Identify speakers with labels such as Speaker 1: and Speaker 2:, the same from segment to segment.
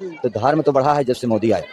Speaker 1: तो धर्म तो बढ़ा है जब से मोदी आए,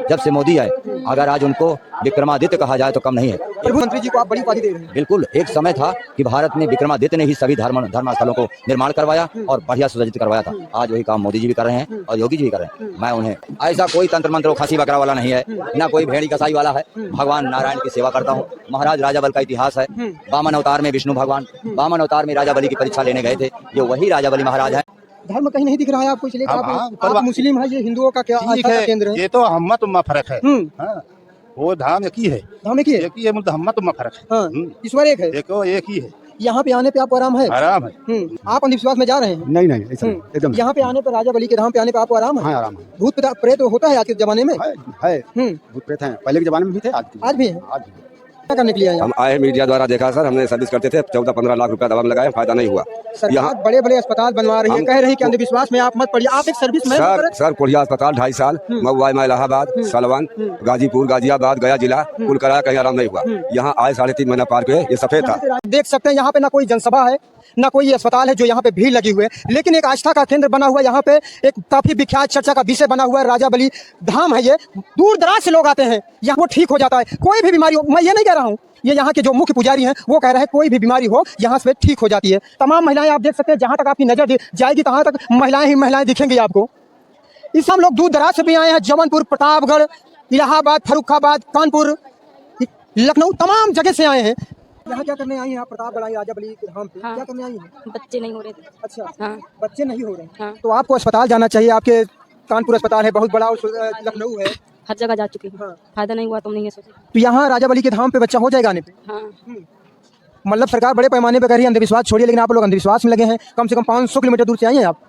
Speaker 1: जब से मोदी आए। अगर आज उनको विक्रमादित्य कहा जाए तो कम नहीं है।
Speaker 2: प्रधानमंत्री जी को आप बड़ी उपाधि दे रहे हैं।
Speaker 1: बिल्कुल, एक समय था कि भारत में विक्रमादित्य ने ही सभी धर्मस्थलों को निर्माण करवाया और बढ़िया सुसज्जित करवाया था। आज वही काम मोदी जी भी कर रहे हैं और योगी जी भी कर रहे हैं। मैं उन्हें ऐसा कोई तंत्र मंत्र खसी बकरा वाला नहीं है, ना कोई भेड़ी कसाई वाला है। भगवान नारायण की सेवा करता हूँ। महाराज राजा बल का इतिहास है। वामन अवतार में विष्णु भगवान, वामन अवतार में राजा बलि की परीक्षा लेने गए थे। ये वही राजा बलि महाराज है।
Speaker 2: धर्म कहीं नहीं दिख रहा है आपको, इसलिए आप मुस्लिम है, ये हिंदुओं का क्या आस्था का केंद्र है?
Speaker 3: ये तो हमत उम्मा फर्क है। वो धाम एक ही है,
Speaker 2: धाम एक ही है,
Speaker 3: एक ही है, मतलब हमत उम्मा फर्क है।
Speaker 2: ईश्वर एक है,
Speaker 3: एक ही है।
Speaker 2: यहाँ पे आने पे आपको आराम है?
Speaker 3: आराम है।
Speaker 2: आप अंधविश्वास में जा रहे हैं?
Speaker 4: नहीं नहीं, एकदम।
Speaker 2: यहाँ पे आने पे, राजा बलि के धाम पे आने पे आपको आराम है?
Speaker 4: हाँ, आराम है।
Speaker 2: भूत प्रेत होता है आज के जमाने में?
Speaker 4: है। भूत प्रेत हैं, पहले के जमाने में भी थे,
Speaker 2: आज भी है। क्या करने के लिए आए?
Speaker 5: हम आए मीडिया द्वारा देखा सर, हमने सर्विस करते थे, 14-15 लाख रुपया दवा में लगाए, फायदा नहीं हुआ।
Speaker 2: सरकार बड़े बड़े अस्पताल बनवा रही है, कह रही है कि अंधविश्वास में आप मत पड़िए। आप एक सर्विस मैन हो
Speaker 5: सर कोढ़िया अस्पताल 2.5 साल, महुआ में इलाहाबाद, सलवन, गाजीपुर, गाजियाबाद, गया जिला, कुल कराया, कहीं आराम नहीं हुआ। यहाँ आए 3.5 महीना पार हुए, ये सफेद था।
Speaker 2: देख सकते हैं यहाँ पे ना कोई जनसभा है, ना कोई अस्पताल है जो यहाँ पे भीड़ लगी हुई है, लेकिन एक आस्था का केंद्र बना हुआ है। यहाँ पे एक काफी विख्यात चर्चा का विषय बना हुआ है, राजा बलि धाम है। ये दूर दराज से लोग आते हैं, यहाँ वो ठीक हो जाता है। कोई भी बीमारी हो, मैं ये नहीं कह रहा हूँ, ये यहाँ के जो मुख्य पुजारी हैं वो कह रहे हैं कोई भी बीमारी हो यहाँ से ठीक हो जाती है। तमाम महिलाएं आप देख सकते हैं, जहाँ तक आपकी नजर जाएगी तहाँ तक महिलाएं ही महिलाएं दिखेंगी आपको। इस हम लोग दूर दराज से भी आए हैं, जौनपुर, प्रतापगढ़, इलाहाबाद, फर्रुखाबाद, कानपुर, लखनऊ, तमाम जगह से आए हैं। यहाँ क्या करने आई हैं आप? प्रतापगढ़ आई, राजा बलि के धाम पे क्या करने आई हैं?
Speaker 6: बच्चे नहीं हो रहे थे।
Speaker 2: अच्छा, बच्चे नहीं हो रहे, तो आपको अस्पताल जाना चाहिए। आपके कानपुर अस्पताल है बहुत बड़ा, और लखनऊ है,
Speaker 6: हर जगह जा चुकी हूँ, फायदा नहीं हुआ, तुम नहीं है सोचे।
Speaker 2: तो यहाँ राजा बलि के धाम पे बच्चा हो जाएगा आने पे? मतलब सरकार बड़े पैमाने पे कर रही है, अंधविश्वास छोड़िए, लेकिन आप लोग अंधविश्वास में लगे हैं। कम से कम 500 किलोमीटर दूर से आई हैं आप?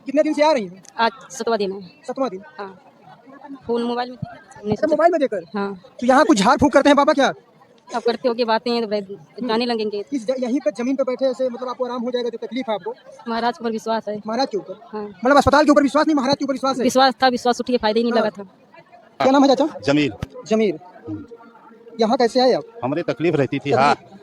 Speaker 2: कितने दिन से आ रही हैं?
Speaker 6: आज 7वां दिन है।
Speaker 2: 7वां दिन?
Speaker 6: फोन मोबाइल में,
Speaker 2: मोबाइल में देखकर? तो यहाँ कुछ झाड़ फूक करते हैं बाबा क्या?
Speaker 6: अब करते हो की बातें जाने लगेंगे।
Speaker 2: यहीं पे जमीन पे बैठे ऐसे मतलब आपको आराम हो जाएगा? जो तकलीफ है आपको?
Speaker 6: महाराज के ऊपर विश्वास है।
Speaker 2: महाराज के ऊपर? मतलब अस्पताल के ऊपर विश्वास नहीं, महाराज के ऊपर विश्वास है?
Speaker 6: विश्वास था, विश्वास उठिए, फायदा ही नहीं लगा था।
Speaker 2: क्या नाम है चाचा?
Speaker 3: जमीर।
Speaker 2: जमीर, यहाँ कैसे आए आप?
Speaker 3: हमारी तकलीफ रहती थी,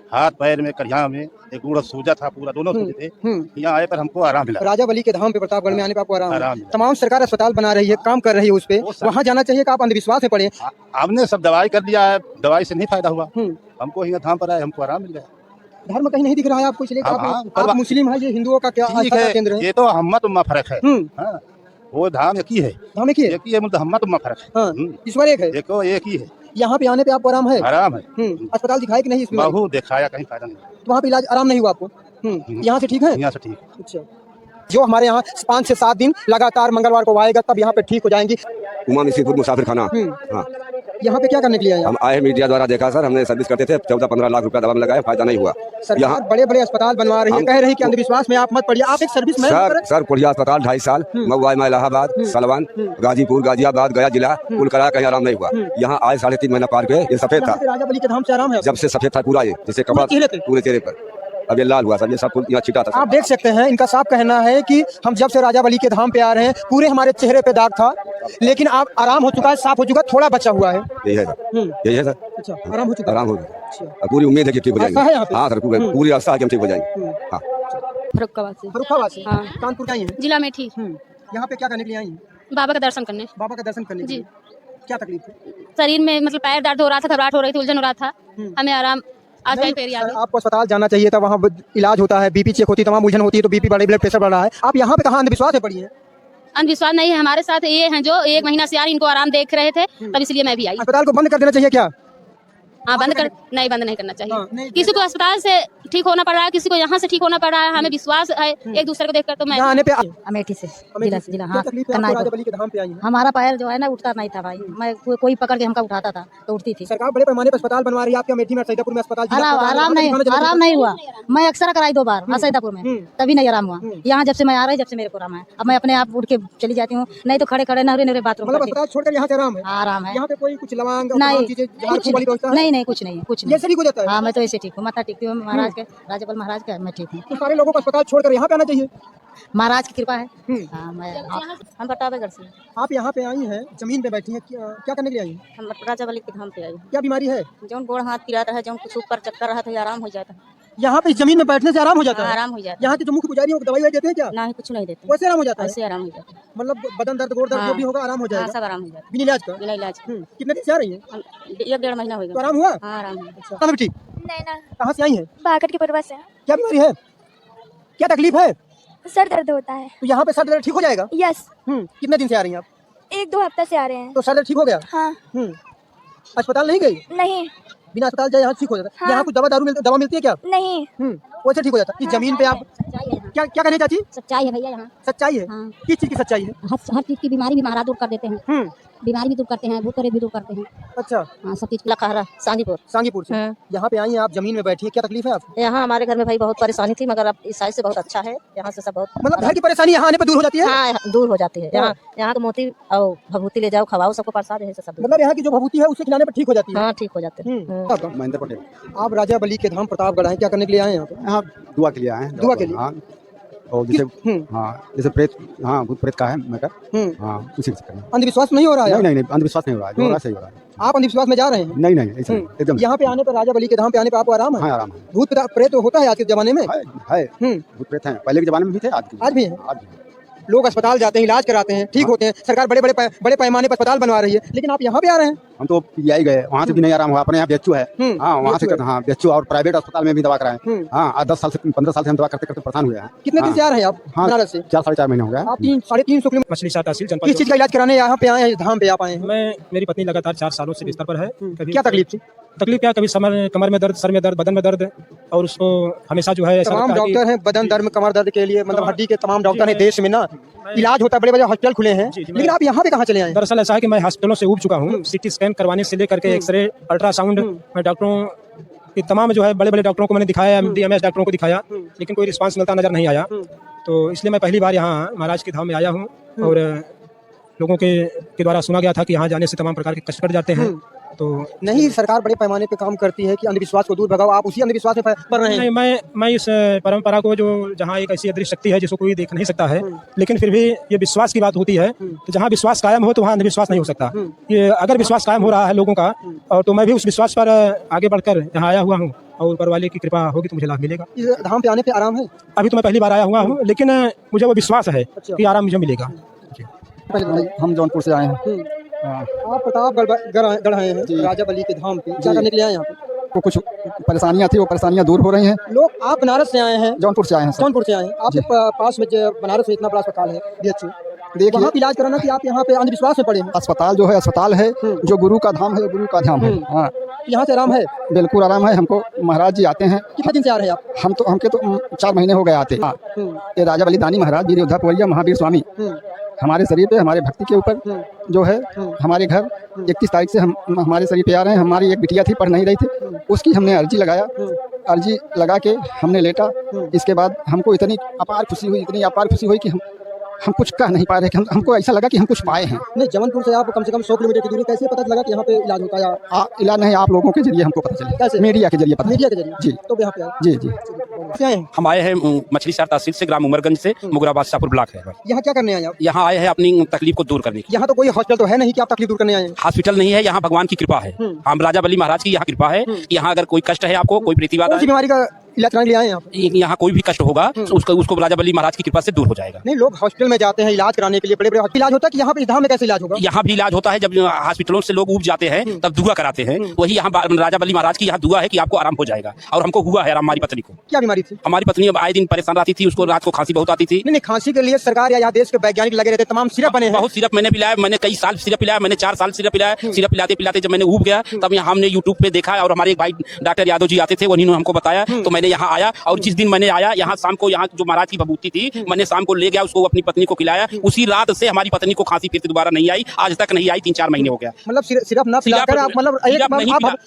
Speaker 3: हाथ पैर में, करिया में, एक गुड़ सूजा था पूरा, दोनों सूजे थे। यहाँ आए पर हमको आराम मिला। राजा बलि के धाम पे प्रतापगढ़ में आने पर आपको आराम? तमाम सरकार अस्पताल बना रही है, काम कर रही है उस पे, वहाँ जाना चाहिए कि आप अंधविश्वास में पड़े? हमने सब दवाई कर लिया है, दवाई से नहीं फायदा हुआ, हमको यहाँ धाम पर आए, हमको आराम मिल गया।
Speaker 2: धर्म कहीं नहीं दिख रहा है आपको, इसलिए आप मुस्लिम है, ये हिंदुओं का क्या आस्था का केंद्र है?
Speaker 3: ये तो हमत उम्मा फर्क है। वो धाम एक ही है,
Speaker 2: धाम एक ही है,
Speaker 3: मतलब हमत उम्मा फर्क है।
Speaker 2: ईश्वर एक है,
Speaker 3: एक ही है।
Speaker 2: यहाँ पे आने पे आपको आराम है?
Speaker 3: आराम है।
Speaker 2: अस्पताल दिखाया कि नहीं इसमें?
Speaker 3: बहुत दिखाया, कहीं फायदा नहीं।
Speaker 2: तो वहाँ पे इलाज आराम नहीं हुआ आपको? यहाँ से ठीक है?
Speaker 3: यहाँ से ठीक।
Speaker 2: अच्छा, जो हमारे यहाँ 5 से 7 दिन लगातार मंगलवार को आएगा तब यहाँ पे ठीक हो जाएंगी।
Speaker 5: उमा मिश्रपुर मुसाफिर खाना।
Speaker 2: यहाँ पे क्या करने के लिए आए?
Speaker 5: हम आए मीडिया द्वारा देखा सर, हमने सर्विस करते थे, 14-15 लाख रुपया दवा में लगाए, फायदा नहीं हुआ।
Speaker 2: सरकार बड़े बड़े अस्पताल बनवा रही है, कह रही है कि अंधविश्वास में आप मत पड़िए। आप एक सर्विस मैन हो
Speaker 5: सर कोढ़िया अस्पताल 2.5 साल, महुआ में इलाहाबाद, सलवन, गाजीपुर, गाजियाबाद, गया जिला, कुल कराया, कहीं आराम नहीं हुआ। यहाँ आए 3.5 महीना पार हुए, ये सफेद था।
Speaker 2: राजा बलि के धाम से आराम है?
Speaker 5: जब से सफेद था पूरा, ये जैसे कपड़ा पूरे चेहरे पर, अब ये लाल हुआ सर, ये सब यहाँ छिटा था।
Speaker 2: आप देख सकते हैं, इनका साफ कहना है कि हम जब से राजा बलि के धाम पे आ रहे हैं पूरे हमारे चेहरे पे दाग था, लेकिन अब आराम हो चुका है, साफ हो चुका है, थोड़ा बचा हुआ है।
Speaker 5: यही है सर, यही है सर।
Speaker 2: अच्छा, आराम हो चुका?
Speaker 5: आराम हो गया, पूरी उम्मीद है कि ठीक हो जाएंगे। हाँ सर, पूरी आस्था है कि हम ठीक हो जाएंगे। हाँ,
Speaker 2: फर्रुखाबाद से कानपुर आई हैं?
Speaker 6: जिला में ठीक।
Speaker 2: यहाँ पे क्या करने के लिए आई हैं?
Speaker 6: बाबा का दर्शन करने।
Speaker 2: बाबा का दर्शन करने जी। क्या तकलीफ है?
Speaker 6: शरीर में मतलब पैर दर्द हो रहा था, घबराहट हो रही थी, उलझन हो रहा था, हमें आराम। आज
Speaker 2: आपको अस्पताल जाना चाहिए था, वहाँ इलाज होता है, बीपी चेक होती है, तमाम उलझन होती है, तो बीपी बढ़, ब्लड प्रेशर बढ़ रहा है। आप यहाँ पे कहाँ अंधविश्वास है पड़ी है?
Speaker 6: अंधविश्वास नहीं है, हमारे साथ ये हैं जो 1 महीना से आ रही, इनको आराम देख रहे थे, तब इसलिए मैं भी आई।
Speaker 2: अस्पताल को बंद कर देना चाहिए क्या?
Speaker 6: हाँ, बंद नहीं करना चाहिए। किसी को अस्पताल से ठीक होना पड़ रहा है, किसी को यहाँ से ठीक होना पड़ रहा है, हमें विश्वास है एक दूसरे को देखकर। तो मैं
Speaker 2: आने पे
Speaker 7: अमेठी से जिला
Speaker 2: राजा बलि के धाम पे आई हैं?
Speaker 7: हमारा पैर जो है ना उठता नहीं था भाई, मैं कोई पकड़ के हमका उठाता था तो उठती थी।
Speaker 2: सरकार बड़े पैमाने पर अस्पताल बनवा रही है, आपके अमेठी में सैदापुर में अस्पताल
Speaker 7: आराम नहीं हुआ। मैं अक्सर कराई 2 बार सैदापुर में, तभी नहीं आराम हुआ। यहाँ जब से मैं आ रही, जब से मेरे को आराम है। अब मैं अपने आप उठ के चली जाती हूँ, नहीं तो खड़े खड़े नहरे बाथरूम।
Speaker 2: मतलब अस्पताल छोड़कर यहाँ से आराम है?
Speaker 7: आराम है।
Speaker 2: यहाँ पे कोई कुछ लवांग
Speaker 7: नहीं, कुछ नहीं।
Speaker 2: ये ठीक हो जाता है?
Speaker 7: हाँ, मैं तो ऐसे ठीक हूँ, माथा टेकती हूँ महाराज के, राजा बल महाराज का, मैं ठीक हूँ।
Speaker 2: तो सारे लोगों को अस्पताल छोड़कर यहाँ पे आना चाहिए,
Speaker 7: महाराज की कृपा है। हाँ, हम प्रतापगढ़ से।
Speaker 2: आप यहाँ पे आई हैं, जमीन पे बैठी हैं, क्या करने के लिए आई हैं?
Speaker 7: हम राजा बलि के धाम पे आई।
Speaker 2: क्या बीमारी है?
Speaker 7: जो गोड़ हाथ पिराता है, जो कुछ ऊपर चक्कर रहा था, आराम हो जाता है।
Speaker 2: यहाँ पे इस जमीन में बैठने से आराम हो जाता है?
Speaker 7: आराम हो जाता है।
Speaker 2: यहाँ के जो मुख्य पुजारी है वो दवाई देते हैं क्या?
Speaker 7: ना ही कुछ नहीं देते,
Speaker 2: वैसे आराम हो जाता है?
Speaker 7: ऐसे आराम हो जाता है।
Speaker 2: मतलब बदन दर्द, गोड़ दर्द जो भी होगा आराम हो
Speaker 7: हाँ,
Speaker 2: जाएगा
Speaker 7: सब आराम हो जाता है
Speaker 2: बिना इलाज का?
Speaker 7: बिना इलाज के।
Speaker 2: कितने दिन से आ रही है?
Speaker 7: 1-1.5 महीना हो
Speaker 2: तो
Speaker 7: गया।
Speaker 2: आराम हुआ?
Speaker 7: हाँ, आराम हो
Speaker 2: अच्छा बेटी,
Speaker 8: नैना
Speaker 2: कहाँ से आई है?
Speaker 8: बागट के परवा से।
Speaker 2: क्या बीमारी है, क्या तकलीफ है?
Speaker 8: सर दर्द होता है।
Speaker 2: तो यहाँ पे सर दर्द ठीक हो जाएगा?
Speaker 8: यस,
Speaker 2: कितने दिन से आ रही हैं आप?
Speaker 8: 1-2 हफ्ता से आ रहे हैं।
Speaker 2: तो सर दर्द ठीक हो गया?
Speaker 8: हाँ।
Speaker 2: अस्पताल नहीं गई?
Speaker 8: नहीं
Speaker 2: बिना अस्पताल जाए यहाँ ठीक हो जाता है?
Speaker 8: हाँ।
Speaker 2: यहाँ कुछ दवा मिलती है क्या?
Speaker 8: नहीं।
Speaker 2: वैसे ठीक हो जाता है? इस जमीन पे आप क्या क्या कहने चाची?
Speaker 7: सच्चाई है भैया यहाँ।
Speaker 2: सच्चाई है?
Speaker 7: हाँ।
Speaker 2: किस चीज की सच्चाई है?
Speaker 7: हर चीज की बीमारी भी महाराज दूर कर देते हैं। बीमारी भी दूर करते हैं, भूत प्रेत भी दूर करते हैं।
Speaker 2: अच्छा,
Speaker 7: हाँ, सब चीज लखहरा सांगीपुर।
Speaker 2: सांगीपुर से यहाँ पे आई हैं आप, जमीन में बैठी है, क्या तकलीफ है आपको?
Speaker 7: यहाँ हमारे घर में भाई बहुत परेशानी थी, मगर अब इस साइड से बहुत अच्छा है। यहाँ से सब बहुत
Speaker 2: मतलब घर की परेशानी यहाँ आने पर दूर हो जाती है?
Speaker 7: हाँ, दूर हो जाती है। यहाँ के मोती और भभूति ले जाओ, खवाओ, सबको प्रसाद है सब।
Speaker 2: मतलब यहाँ की जो भभूति है उसे खिलाने पर ठीक हो जाती है?
Speaker 7: हाँ, ठीक हो जाते हैं।
Speaker 4: महेंद्र पटेल।
Speaker 2: आप राजा बली के धाम प्रतापगढ़ हैं, क्या करने के लिए आए हैं यहाँ पे?
Speaker 4: यहाँ दुआ के लिए आए हैं।
Speaker 2: दुआ के लिए?
Speaker 4: हाँ, और जैसे हाँ, जैसे प्रेत, हाँ भूत प्रेत का है मैटर, हाँ उसी से करना।
Speaker 2: अंधविश्वास नहीं हो रहा है?
Speaker 4: नहीं, अंधविश्वास नहीं हो रहा है, जो हो रहा है सही हो रहा है।
Speaker 2: आप अंधविश्वास में जा रहे हैं?
Speaker 4: नहीं, ऐसा नहीं, एकदम।
Speaker 2: यहाँ पे आने पर, राजा बली के धाम पे आने पर आपको आराम है?
Speaker 4: हाँ, आराम है।
Speaker 2: भूत प्रेत तो होता है आज के जमाने में?
Speaker 4: है, भूत प्रेत हैं, पहले के जमाने में भी थे,
Speaker 2: आज भी है।
Speaker 4: आज भी।
Speaker 2: लोग अस्पताल जाते हैं, इलाज कराते हैं, ठीक होते हैं, सरकार बड़े पैमाने पर अस्पताल बनवा रही है, लेकिन आप यहाँ पे आ रहे हैं?
Speaker 4: हम तो यही गए, वहाँ से भी नहीं आराम हुआ। अपने यहाँ बेच्चू है, हाँ वहाँ से, हाँ बेच्चू और प्राइवेट अस्पताल में भी दवा कराए। हाँ, 10 साल से 15 साल से हम दवा करते करते परेशान हुए हैं।
Speaker 2: कितने दिन से आ रहे हैं आप बनारस से?
Speaker 4: 4-4.5 महीने हो गया।
Speaker 2: आप 3-3.5 किलोमीटर
Speaker 9: मछली तहसील जनपद।
Speaker 2: किस चीज का इलाज कराने यहाँ पे आए हैं, धाम पे आप आए हैं?
Speaker 9: मैं, मेरी पत्नी लगातार 4 सालों से बिस्तर पर है।
Speaker 2: क्या तकलीफ थी?
Speaker 9: तकलीफ क्या, कभी कमर में दर्द, सर में दर्द, बदन में दर्द, और उसको हमेशा जो है
Speaker 2: तमाम डॉक्टर हैं बदन दर्द, कमर दर्द के लिए, मतलब हड्डी के तमाम डॉक्टर हैं देश में ना, इलाज होता है, बड़े हॉस्पिटल खुले हैं, लेकिन आप यहाँ पे कहाँ चले आए?
Speaker 9: दरअसल ऐसा है कि मैं हॉस्पिटलों से उब चुका हूँ। सीटी स्कैन करवाने से लेकर के एक्सरे, अल्ट्रासाउंड, मैं डॉक्टरों की तमाम जो है बड़े डॉक्टरों को मैंने दिखाया, MD-MS डॉक्टरों को दिखाया, लेकिन कोई रिस्पांस मिलता नजर नहीं आया। तो इसलिए मैं पहली बार यहाँ महाराज के धाम में आया हूँ, और लोगों के द्वारा सुना गया था कि यहाँ जाने से तमाम प्रकार के कष्ट कट जाते हैं। तो
Speaker 2: नहीं, सरकार बड़े पैमाने पे काम करती है कि अंधविश्वास को दूर भगाओ, आप उसी अंधविश्वास में पड़ रहे हैं?
Speaker 9: नहीं, मैं इस परंपरा को, जो जहाँ एक ऐसी अदृश्य शक्ति है जिसको कोई देख नहीं सकता है, लेकिन फिर भी ये विश्वास की बात होती है, तो जहाँ विश्वास कायम हो तो वहाँ अंधविश्वास नहीं हो सकता। ये अगर विश्वास कायम हो रहा है लोगों का, और तो मैं भी उस विश्वास पर आगे बढ़कर यहाँ आया हुआ हूँ, और ऊपर वाले की कृपा होगी तो मुझे लाभ मिलेगा।
Speaker 2: इस धाम पे आने पे आराम है?
Speaker 9: अभी तो मैं पहली बार आया हुआ हूँ, लेकिन मुझे वो विश्वास है कि आराम मुझे मिलेगा।
Speaker 4: हम जौनपुर से आए हैं।
Speaker 2: आप प्रतापगढ़ आए हैं राजा बली के धाम पे, क्या करने के लिए आए यहाँ पे?
Speaker 4: तो कुछ परेशानियाँ थी, वो परेशानियाँ दूर हो रही हैं।
Speaker 2: लोग, आप बनारस से आए हैं?
Speaker 4: जौनपुर से आए हैं।
Speaker 2: जौनपुर से आए हैं। आपके पास में बनारस में इतना बड़ा अस्पताल है DHU,
Speaker 4: देखिए
Speaker 2: वहाँ इलाज कराना कि आप यहाँ पे अंधविश्वास में पड़े हैं?
Speaker 4: अस्पताल जो है, अस्पताल है जो गुरु का धाम है, गुरु का धाम है। हाँ,
Speaker 2: यहाँ से आराम है?
Speaker 4: बिल्कुल आराम है। हमको महाराज जी आते हैं।
Speaker 2: कितने दिन से आ रहे हैं आप?
Speaker 4: हमके तो 4 महीने हो गए आते। हाँ, ये राजा बली दानी महाराज वीर योद्धा पोरिया महावीर स्वामी हमारे शरीर पे, हमारे भक्ति के ऊपर जो है, हमारे घर 31 तारीख से हम हमारे शरीर पे आ रहे हैं। हमारी एक बिटिया थी, पढ़ नहीं रही थी, उसकी हमने अर्जी लगाया, अर्जी लगा के हमने लेटा। इसके बाद हमको इतनी अपार खुशी हुई कि हम कुछ कह नहीं पा रहे कि हमको ऐसा लगा कि हम कुछ पाए हैं।
Speaker 2: नहीं, जबलपुर से आप कम से कम 100 किलोमीटर की दूरी, कैसे पता लगा कि यहाँ पे इलाज होता है?
Speaker 4: इलाज नहीं, आप लोगों के जरिए हमको पता चला।
Speaker 2: कैसे?
Speaker 4: मीडिया के जरिए पता।
Speaker 2: मीडिया के जरिए?
Speaker 4: जी।
Speaker 2: तो यहाँ पे आए?
Speaker 4: जी।
Speaker 10: हम आए हैं मछली शहर तहसील से, ग्राम उमरगंज से, मुगराबाद शाहपुर ब्लॉक है।
Speaker 2: यहाँ क्या करने आए आप?
Speaker 10: यहाँ आए हैं अपनी तकलीफ को दूर करने।
Speaker 2: यहाँ तो कोई हॉस्पिटल तो है नहीं कि आप तकलीफ दूर करने आए?
Speaker 10: हॉस्पिटल नहीं है, यहाँ भगवान की कृपा है। हम राजा बली महाराज की यहाँ कृपा है। यहाँ अगर कोई कष्ट है आपको, कोई प्रतिवाद,
Speaker 2: बीमारी का इलाज कराने के लिए आए हैं?
Speaker 10: यहाँ कोई भी कष्ट होगा उसको राजा बली महाराज की कृपा से दूर हो जाएगा।
Speaker 2: नहीं, लोग हॉस्पिटल में जाते हैं इलाज कराने के लिए, बड़े इलाज होता है कि यहाँ पे धाम में कैसे इलाज होगा?
Speaker 10: यहाँ भी इलाज होता है। जब हॉस्पिटलों से लोग उब जाते हैं तब दुआ कराते हैं। वही यहाँ राजा बली महाराज की यहाँ दुआ है कि आपको आराम हो जाएगा, और हमको हुआ है आराम। हमारी पत्नी को
Speaker 2: क्या बीमारी थी?
Speaker 10: हमारी पत्नी अब आए दिन परेशान रहती थी, उसको रात को खांसी बहुत आती थी।
Speaker 2: नहीं, खांसी के लिए सरकार या यहाँ देश के वैज्ञानिक लगे रहते, तमाम सिरप बने हैं।
Speaker 10: बहुत सिरप मैंने पिलाया, मैंने कई साल सिरप पिलाया, मैंने 4 साल सिरप पिलाया। सिरप पिलाते पिलाते जब मैंने उब गया, तब यहाँ हमने यूट्यूब पे देखा, और हमारे एक भाई डॉक्टर यादव जी आते थे, उन्होंने हमको बताया, तो मैंने यहाँ आया। और जिस दिन मैंने आया यहाँ, शाम को यहाँ जो महाराज की भभूति थी, मैंने शाम को ले गया, उसको अपनी पत्नी को खिलाया। उसी रात से हमारी पत्नी को खांसी फिर दोबारा नहीं आई, आज तक नहीं आई, 3-4 महीने हो गया।
Speaker 2: मतलब सिरप ना पिलाकर आप, मतलब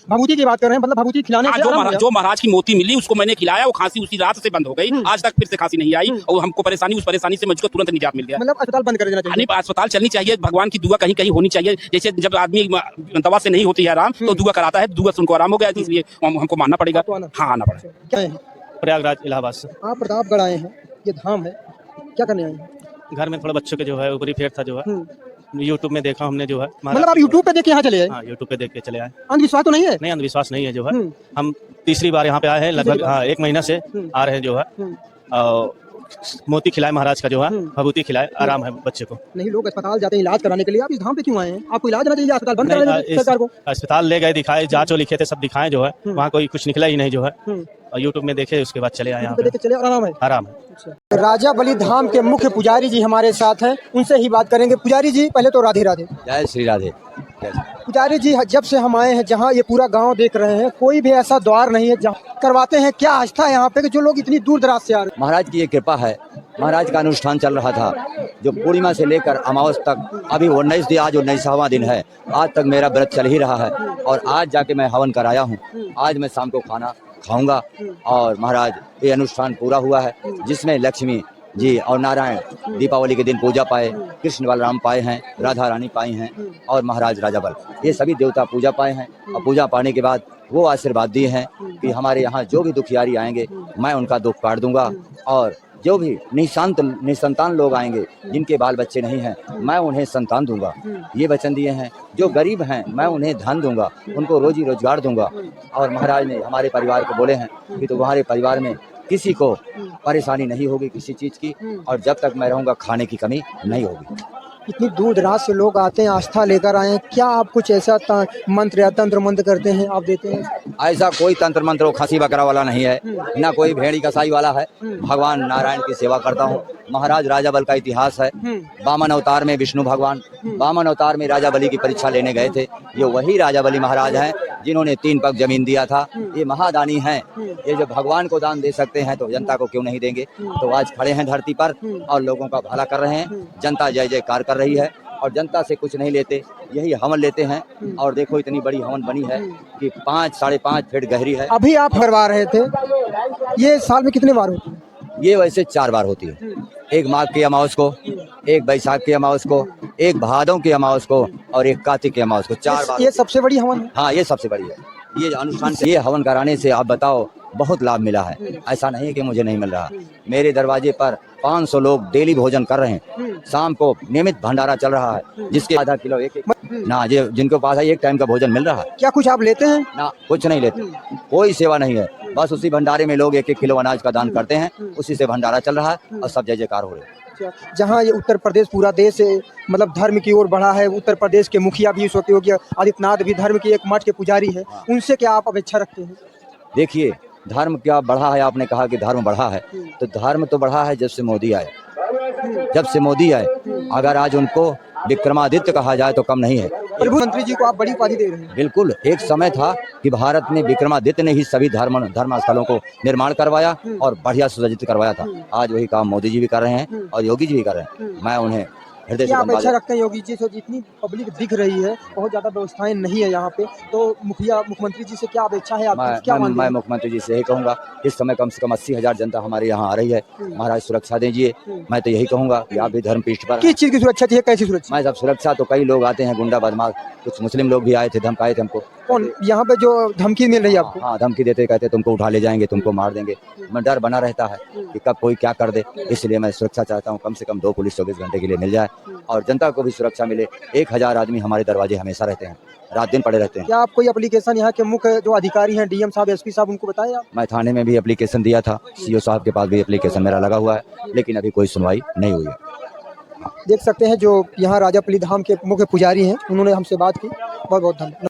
Speaker 2: भभूति की बात कर रहे हैं, मतलब भभूति खिलाने से
Speaker 10: जो महाराज की मोती मिली उसको मैंने खिलाया, वो खांसी उसी रात से बंद हो गई, आज तक फिर से खांसी नहीं आई, और हमको उस परेशानी से मुझको तुरंत निजात मिल गया।
Speaker 2: मतलब अस्पताल बंद कर देना चाहिए?
Speaker 10: अस्पताल चलनी चाहिए, भगवान की दुआ कहीं कहीं होनी चाहिए। जैसे जब आदमी दवा से नहीं होती है आराम, तो दुआ कराता है, दुआ से उनको आराम हो गया, इसलिए हमको मानना पड़ेगा। हाँ, आना पड़ेगा।
Speaker 2: क्या है?
Speaker 9: प्रयागराज इलाहाबाद से।
Speaker 2: आप प्रतापगढ़ आए हैं, ये धाम है, क्या करने आए हैं?
Speaker 9: घर में थोड़ा बच्चों के जो है ऊपरी फेर था, जो है यूट्यूब में देखा हमने, जो है
Speaker 2: मतलब आप यूट्यूब पे देख के यहाँ चले आए?
Speaker 9: हाँ, यूट्यूब पे देख के चले आए।
Speaker 2: अंधविश्वास तो नहीं है?
Speaker 9: नहीं, अंधविश्वास नहीं है। जो है हम
Speaker 11: तीसरी बार यहाँ पे आए हैं लगभग। हाँ, 1 महीना से आ रहे हैं जो है। और मोती खिलाए महाराज का जो है, भभूति खिलाए, आराम है बच्चे को।
Speaker 2: नहीं, लोग अस्पताल जाते हैं इलाज कराने के लिए, आप इस धाम पे क्यों आए हैं? आपको इलाज ना चाहिए, अस्पताल बंद करा दें सरकार को।
Speaker 11: अस्पताल ले गए, दिखाए, जांच लिखे थे, सब दिखाए जो है, वहाँ कोई कुछ निकला ही नहीं जो है। और यूट्यूब में देखे, उसके बाद चले आए यहाँ पे।
Speaker 2: चले, आराम है,
Speaker 11: आराम है।
Speaker 2: राजा बली धाम के मुख्य पुजारी जी हमारे साथ हैं, उनसे ही बात करेंगे। पुजारी जी, पहले तो राधे राधे।
Speaker 1: जय श्री राधे।
Speaker 2: पुजारी जी, जब से हम आए हैं, जहाँ ये पूरा गांव देख रहे हैं, कोई भी ऐसा द्वार नहीं है जहाँ करवाते हैं। क्या आस्था है यहाँ पे कि जो लोग इतनी दूर दराज से आ रहे हैं?
Speaker 1: महाराज की ये कृपा है। महाराज का अनुष्ठान चल रहा था जो पूर्णिमा से लेकर अमावस तक, अभी 19 दिन, आज 19वां दिन है। आज तक मेरा व्रत चल ही रहा है और आज जाके मैं हवन कराया हूँ। आज मैं शाम को खाना खाऊंगा और महाराज ये अनुष्ठान पूरा हुआ है जिसमें लक्ष्मी जी और नारायण दीपावली के दिन पूजा पाए, कृष्ण बलराम पाए हैं, राधा रानी पाई हैं और महाराज राजा बल, ये सभी देवता पूजा पाए हैं। और पूजा पाने के बाद वो आशीर्वाद दिए हैं कि हमारे यहाँ जो भी दुखियारी आएंगे मैं उनका दुख काट दूंगा और जो भी निसंतान लोग आएंगे जिनके बाल बच्चे नहीं हैं मैं उन्हें संतान दूंगा। ये वचन दिए हैं। जो गरीब हैं मैं उन्हें धन दूंगा, उनको रोजी रोजगार दूंगा। और महाराज ने हमारे परिवार को बोले हैं कि तुम्हारे परिवार में किसी को परेशानी नहीं होगी किसी चीज़ की, और जब तक मैं रहूँगा खाने की कमी नहीं होगी।
Speaker 2: इतनी दूर दराज से लोग आते हैं, आस्था लेकर आए हैं। क्या आप कुछ ऐसा मंत्र या तंत्र मंत्र करते हैं, आप देते हैं?
Speaker 1: ऐसा कोई तंत्र मंत्र खसी बकरा वाला नहीं है, ना कोई भेड़ी कसाई वाला है। भगवान नारायण की सेवा करता हूँ। महाराज राजा बल का इतिहास है। वामन अवतार में विष्णु भगवान, वामन अवतार में राजा बली की परीक्षा लेने गए थे। ये वही राजा बली महाराज हैं जिन्होंने 3 पग जमीन दिया था। ये महादानी हैं। ये जो भगवान को दान दे सकते हैं तो जनता को क्यों नहीं देंगे। तो आज खड़े हैं धरती पर और लोगों का भला कर रहे हैं। जनता जय जयकार कर रही है और जनता से कुछ नहीं लेते, यही हवन लेते हैं। और देखो इतनी बड़ी हवन बनी है कि 5-5.5 फीट गहरी है।
Speaker 2: अभी आप करवा रहे थे, ये साल में कितने बार होती है?
Speaker 1: ये वैसे 4 बार होती है। एक माघ की अमावस को, एक बैसाख की अमावस को, एक भादों की अमावस को और एक कार्तिक की अमावस को। 4 बार।
Speaker 2: ये सबसे बड़ी हवन है?
Speaker 1: हाँ, ये सबसे बड़ी है। ये अनुष्ठान से, ये हवन कराने से आप बताओ बहुत लाभ मिला है। ऐसा नहीं कि मुझे नहीं मिल रहा। मेरे दरवाजे पर 500 लोग डेली भोजन कर रहे हैं। शाम को नियमित भंडारा चल रहा है जिसके आधा किलो एक ना, ये जिनके पास है 1 टाइम का भोजन मिल रहा है।
Speaker 2: क्या कुछ आप लेते हैं?
Speaker 1: ना, कुछ नहीं लेते, कोई सेवा नहीं है। बस उसी भंडारे में लोग 1-1 किलो अनाज का दान करते हैं, उसी से भंडारा चल रहा है और सब जय जयकार हो रहे हैं।
Speaker 2: जहाँ ये उत्तर प्रदेश पूरा देश से मतलब धर्म की ओर बढ़ा है, उत्तर प्रदेश के मुखिया भी इस वक्त योगी आदित्यनाथ भी धर्म की एक मठ के पुजारी है, उनसे क्या आप अपेक्षा रखते हैं?
Speaker 1: देखिए, धर्म क्या बढ़ा है, आपने कहा कि धर्म बढ़ा है, तो धर्म तो बढ़ा है जब से मोदी आए। जब से मोदी आए, अगर आज उनको विक्रमादित्य कहा जाए तो कम नहीं है।
Speaker 2: प्रधानमंत्री जी को आप बड़ी उपाधि दे रहे हैं।
Speaker 1: बिल्कुल। एक समय था कि भारत में विक्रमादित्य ने ही सभी धर्मस्थलों को निर्माण करवाया और बढ़िया सुसज्जित करवाया था। आज वही काम मोदी जी भी कर रहे हैं और योगी जी भी कर रहे हैं। मैं उन्हें हृदय से
Speaker 2: अपेक्षा रखते हैं योगी जी से? जितनी पब्लिक दिख रही है, बहुत ज्यादा व्यवस्थाएं नहीं है यहाँ पे, तो मुख्यमंत्री जी से क्या अपेक्षा है आपकी?
Speaker 1: मैं मुख्यमंत्री जी से यही कहूँगा, इस समय कम से कम 80,000 जनता हमारे यहाँ आ रही है। महाराज सुरक्षा दीजिए। मैं तो यही कहूँगा कि आप भी धर्म पृष्ठ पर।
Speaker 2: किस चीज की सुरक्षा चाहिए, कैसी सुरक्षा?
Speaker 1: मैं सब सुरक्षा तो कई लोग आते हैं, गुंडा बदमाश, कुछ मुस्लिम लोग भी आए थे, धमकाए थे हमको।
Speaker 2: कौन यहाँ पे जो धमकी मिल रही है आपको?
Speaker 1: हाँ, धमकी देते, कहते तुमको उठा ले जाएंगे, तुमको मार देंगे। मैं डर बना रहता है कि कब कोई क्या कर दे, इसलिए मैं सुरक्षा चाहता हूँ। कम से कम 2 पुलिस 24 घंटे के लिए मिल जाए और जनता को भी सुरक्षा मिले। 1000 आदमी हमारे दरवाजे हमेशा रहते हैं, रात दिन पड़े रहते हैं।
Speaker 2: क्या आप कोई एप्लीकेशन यहाँ के मुख्य जो अधिकारी हैं, डीएम साहब, एसपी साहब, उनको बताएं आप?
Speaker 1: मैं थाने में भी एप्लीकेशन दिया था, सीओ साहब के पास भी एप्लीकेशन मेरा लगा हुआ है, लेकिन अभी कोई सुनवाई नहीं हुई है।
Speaker 2: देख सकते हैं जो यहाँ राजा बली धाम के मुख्य पुजारी हैं, उन्होंने हमसे बात की। बहुत बहुत धन्यवाद।